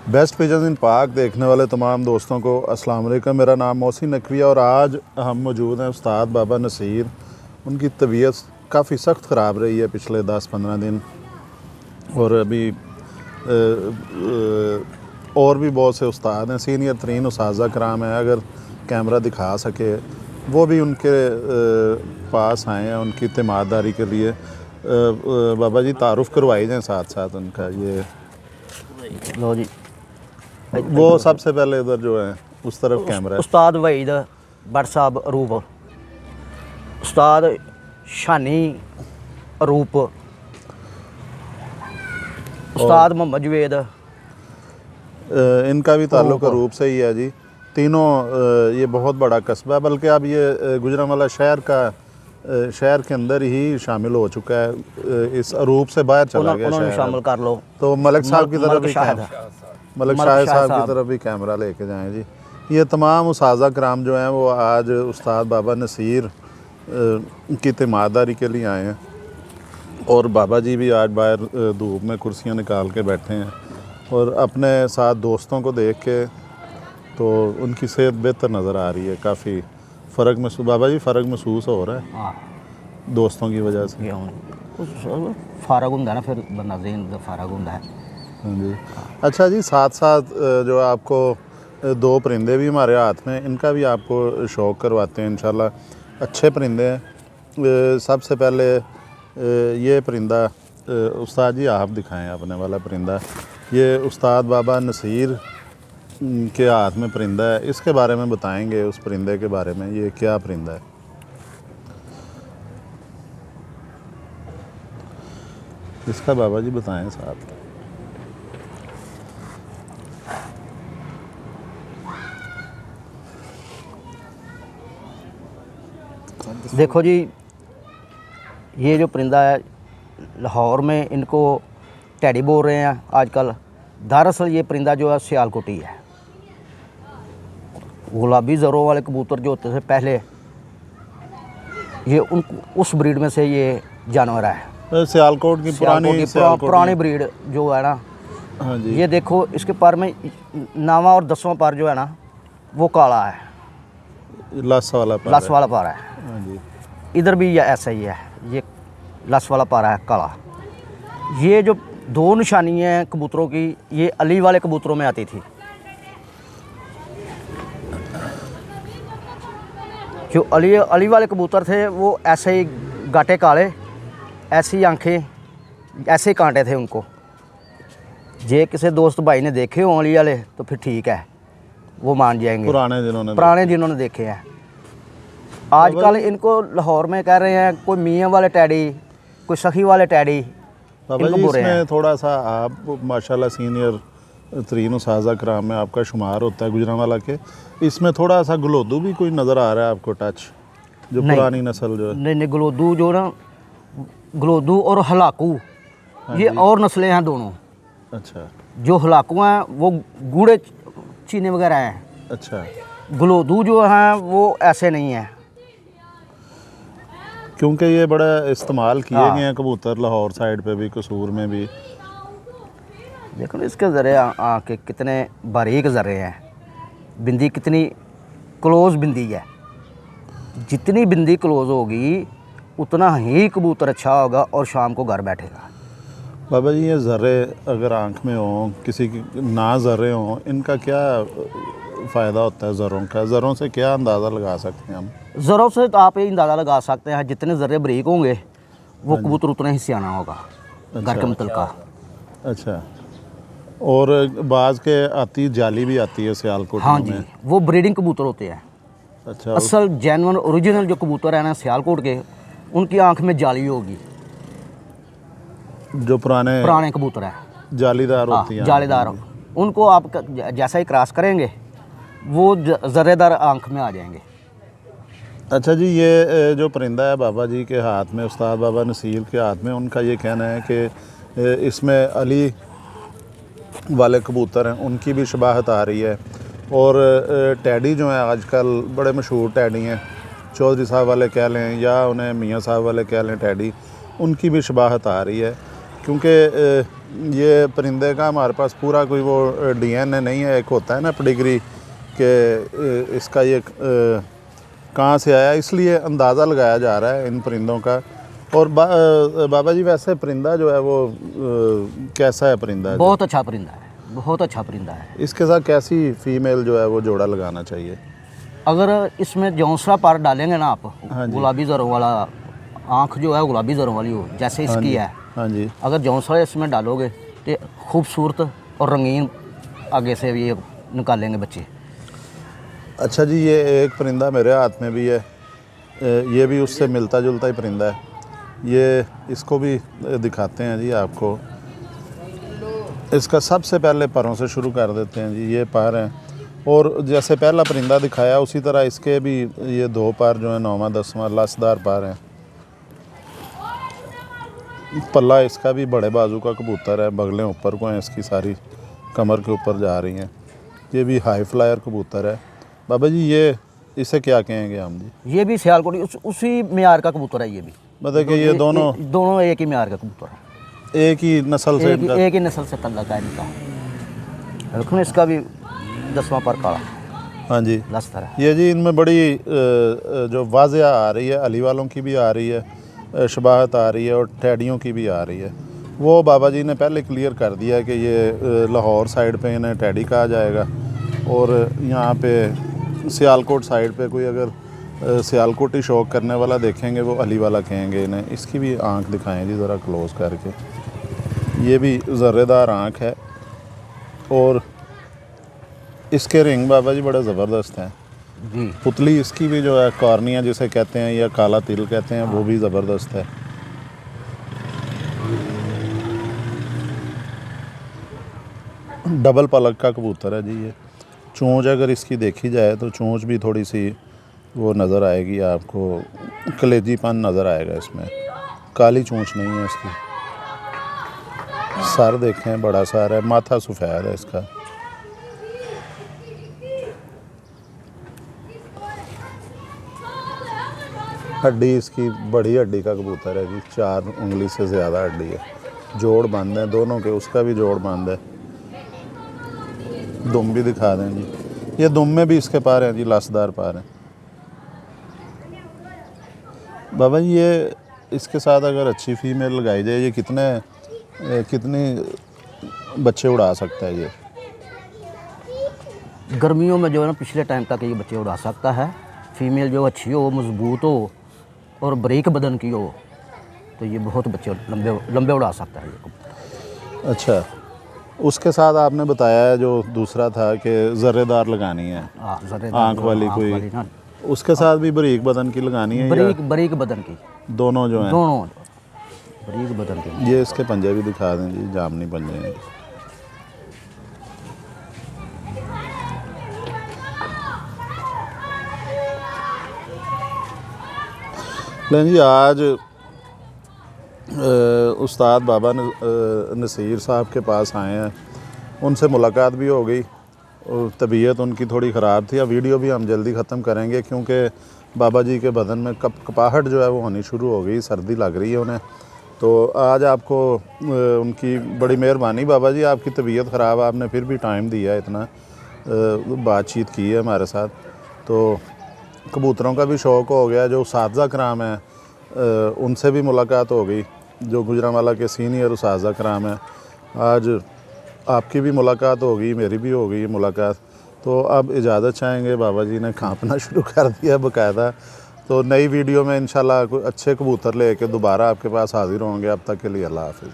Best pigeons इन पाक देखने वाले तमाम दोस्तों को अस्सलाम वालेकुम। मेरा नाम मोहसिन नकवी और आज हम मौजूद हैं उस्ताद बाबा नसीर। उनकी तबीयत काफ़ी सख्त ख़राब रही है पिछले 10-15 दिन और अभी और भी बहुत से उस्ताद हैं, सीनियर तरीन उस्ताज़ा कराम हैं। अगर कैमरा दिखा सके वो भी उनके पास आए हैं उनकी तीमारदारी के लिए। बाबा जी तारुफ़ करवाई जाए साथ साथ उनका। ये लो जी, वो सबसे पहले इधर जो है उस तरफ कैमरा है। उस्ताद वहीद भट्ट साहब अरूप, उस्ताद शानी अरूप, उस्ताद मोहम्मद जवेद। इनका भी ताल्लुक़ रूप से ही है जी। तीनों ये बहुत बड़ा कस्बा है, बल्कि अब ये गुजरांवाला शहर के अंदर ही शामिल हो चुका है। इस अरूप से बाहर चला गया शहर। शामिल कर लो तो मलिक साहब की तरफ भी मलिक शाह साहब की तरफ भी कैमरा लेके जाएं जी। ये तमाम उस्ताज़ा कराम जो हैं वो आज उस्ताद बाबा नसीर की तीमारदारी के लिए आए हैं और बाबा जी भी आज बाहर धूप में कुर्सियां निकाल के बैठे हैं और अपने साथ दोस्तों को देख के तो उनकी सेहत बेहतर नज़र आ रही है। काफ़ी फ़र्क महसूस बाबा जी फ़र्क महसूस हो रहा है दोस्तों की वजह से। फारग होंगे ना, फिर बंदा ज़हन फारग होंगे। हाँ जी। अच्छा जी, साथ साथ जो आपको दो परिंदे भी हमारे हाथ में, इनका भी आपको शौक़ करवाते हैं इंशाल्लाह। अच्छे परिंदे हैं। सबसे पहले ये परिंदा उस्ताद जी आप दिखाएं अपने वाला परिंदा। ये उस्ताद बाबा नसीर के हाथ में परिंदा है, इसके बारे में बताएंगे उस परिंदे के बारे में। ये क्या परिंदा है इसका बाबा जी बताएं साथ। देखो जी, ये जो परिंदा है लाहौर में इनको टैडी बोल रहे हैं आजकल। दरअसल ये परिंदा जो है सियालकोटी है। गुलाबी ज़रों वाले कबूतर जो होते थे पहले, ये उस ब्रीड में से ये जानवर है। सियालकोट की पुरानी ब्रीड जो है ना। हाँ जी। ये देखो इसके पर में 9वां और 10वां पर जो है ना वो काला है, लस वाला पर है। हाँ जी। इधर भी ऐसा ही है, ये लस वाला पारा है काला। ये जो दो निशानी हैं कबूतरों की, ये अली वाले कबूतरों में आती थी। जो अली वाले कबूतर थे वो ऐसे ही गाटे काले, ऐसी आंखें, ऐसे ही कांटे थे उनको। जे किसी दोस्त भाई ने देखे हो अली वाले तो फिर ठीक है, वो मान जाएंगे, पुराने जिन्होंने देखे हैं। आजकल इनको लाहौर में कह रहे हैं कोई मियाँ वाले टैडी, कोई सखी वाले टैडी। बाबा जी इसमें थोड़ा सा आप माशाल्लाह सीनियर तरीन उस्ताज़ा कराम में आपका शुमार होता है गुजरांवाला के। इसमें थोड़ा सा गलोदू भी कोई नज़र आ रहा है आपको टच, जो पुरानी नस्ल जो है? नहीं, गलोदू जो ना, गलोदू और हलाकू ये और नस्लें हैं दोनों। अच्छा। जो हलाकू हैं वो गूढ़े चीने वगैरह हैं। अच्छा। गलोदू जो हैं वो ऐसे नहीं हैं, क्योंकि ये बड़ा इस्तेमाल किए गए हैं कबूतर लाहौर साइड पे भी, कसूर में भी। देखो इसके ज़रे आँखें कितने बारीक ज़रे हैं, बिंदी कितनी क्लोज़ बिंदी है। जितनी बिंदी क्लोज़ होगी उतना ही कबूतर अच्छा होगा और शाम को घर बैठेगा। बाबा जी ये ज़र्रे अगर आँख में हों, किसी की ना ज़र्रे हों, इनका क्या फ़ायदा होता है ज़रों का? ज़रों से क्या अंदाज़ा लगा सकते हैं हम? ज़रों से तो आप ये अंदाज़ा लगा सकते हैं, जितने ज़र्रे बारीक होंगे वो कबूतर उतना ही सियाना होगा। घर के मुतलका। अच्छा। और बाज़ के आती जाली भी आती है सियालकोट में? हाँ जी, वो ब्रीडिंग कबूतर होते हैं। अच्छा। असल जेन्युइन ओरिजिनल जो कबूतर है ना सियालकोट के, उनकी आँख में जाली होगी। जो पुराने कबूतर हैं जालीदार होती हैं। जालीदार, उनको आप जैसा ही क्रॉस करेंगे वो ज़र्रेदार आँख में आ जाएंगे। अच्छा जी, ये जो परिंदा है बाबा जी के हाथ में, उस्ताद बाबा नसीर के हाथ में, उनका ये कहना है कि इसमें अली वाले कबूतर हैं उनकी भी शबाहत आ रही है। और टैडी जो हैं आजकल बड़े मशहूर टैडी हैं, चौधरी साहब वाले कह लें या उन्हें मियाँ साहब वाले कह लें टैडी, उनकी भी शबाहत आ रही है। क्योंकि ये परिंदे का हमारे पास पूरा कोई वो डीएनए नहीं है। एक होता है ना पेडिग्री कि इसका ये कहाँ से आया, इसलिए अंदाज़ा लगाया जा रहा है इन परिंदों का। और बाबा जी वैसे परिंदा जो है वो कैसा है परिंदा? बहुत अच्छा परिंदा है, बहुत अच्छा परिंदा है। इसके साथ कैसी फीमेल जो है वो जोड़ा लगाना चाहिए? अगर इसमें जौंसला पार डालेंगे ना आप, हाँ जी। गुलाबी ज़रों वाला, आँख जो है गुलाबी ज़रों वाली हो जैसे हाँ इसकी जी, है, हाँ जी। अगर जौंसला इसमें डालोगे तो खूबसूरत और रंगीन आगे से ये निकालेंगे बच्चे। अच्छा जी, ये एक परिंदा मेरे हाथ में भी है, ये भी उससे मिलता जुलता ही परिंदा है। ये इसको भी दिखाते हैं जी आपको। इसका सबसे पहले परों से शुरू कर देते हैं जी। ये पर हैं, और जैसे पहला परिंदा दिखाया उसी तरह इसके भी ये 2 पर जो है 9वां 10वां लसदार पर हैं। पल्ला इसका भी बड़े बाजू का कबूतर है, बगलें ऊपर को हैं इसकी, सारी कमर के ऊपर जा रही हैं। ये भी हाई फ्लायर कबूतर है। बाबा जी ये इसे क्या कहेंगे हम जी? ये भी सियालकोटी उसी म्यार का कबूतर है। ये भी मतलब कि ये दोनों एक ही म्यार का कबूतर है, एक ही नस्ल से एक ही नस्ल से तल्लक है इनका। देखो इसका भी 10वां पर काला। हाँ जी, लस्तर है। ये जी इनमें बड़ी जो वाज़िया आ रही है, अली वालों की भी आ रही है, शबाहत आ रही है, और टैडियों की भी आ रही है। वो बाबा जी ने पहले क्लियर कर दिया कि ये लाहौर साइड पे इन्हें टैडी कहा जाएगा, और यहाँ पे सियालकोट साइड पे कोई अगर सियालकोटी शौक करने वाला देखेंगे वो अली वाला कहेंगे इन्हें। इसकी भी आंख दिखाएं जी ज़रा क्लोज करके। ये भी ज़र्रेदार आंख है, और इसके रिंग बाबा जी बड़े ज़बरदस्त हैं जी। पुतली इसकी भी जो है कॉर्निया जिसे कहते हैं या काला तिल कहते हैं, वो भी ज़बरदस्त है। डबल पलक का कबूतर है जी ये। चोंच अगर इसकी देखी जाए तो चोंच भी थोड़ी सी वो नज़र आएगी आपको, कलेजीपन नज़र आएगा इसमें। काली चोंच नहीं है इसकी। सर देखें बड़ा सर है, माथा सफ़ेद है इसका। हड्डी इसकी बड़ी हड्डी का कबूतर है जी, 4 उंगली से ज़्यादा हड्डी है। जोड़ बंद है दोनों के, उसका भी जोड़ बंद है। दुम भी दिखा दें जी। ये दुम में भी इसके पार हैं जी, लसदार पार हैं। बाबा जी ये इसके साथ अगर अच्छी फीमेल लगाई जाए, ये कितनी बच्चे उड़ा सकता है ये? गर्मियों में जो है ना पिछले टाइम तक ये बच्चे उड़ा सकता है। फीमेल जो अच्छी हो, मजबूत हो और बारीक बदन की हो, तो ये बहुत बच्चे लंबे उड़ा सकता है ये। अच्छा, उसके साथ आपने बताया है जो दूसरा था कि ज़र्रेदार लगानी है, आँख वाली कोई, उसके साथ भी बारीक बदन की लगानी है? बारीक बदन की दोनों जो हैं? दोनों बारीक बदन की। ये इसके पंजे भी दिखा दें जी, जामनी पंजे हैं। लेकिन जी आज उस्ताद बाबा नसीर साहब के पास आए हैं, उनसे मुलाकात भी हो गई, और तबीयत उनकी थोड़ी ख़राब थी। अब वीडियो भी हम जल्दी ख़त्म करेंगे क्योंकि बाबा जी के बदन में कपाहट जो है वो होनी शुरू हो गई, सर्दी लग रही है उन्हें। तो आज आपको उनकी बड़ी मेहरबानी बाबा जी, आपकी तबीयत ख़राब, आपने फिर भी टाइम दिया, इतना बातचीत की है हमारे साथ। तो कबूतरों का भी शौक़ हो गया। जो उस्ताज़ा कराम हैं उनसे भी मुलाकात हो गई, जो गुजरांवाला के सीनियर उस्ताज़ा कराम हैं। आज आपकी भी मुलाकात हो गई, मेरी भी हो गई मुलाकात। तो अब इजाज़त चाहेंगे, बाबा जी ने कांपना शुरू कर दिया बाकायदा। तो नई वीडियो में इंशाल्लाह कोई अच्छे कबूतर लेके दोबारा आपके पास हाज़िर होंगे। अब तक के लिए अल्लाह हाफ़िज़।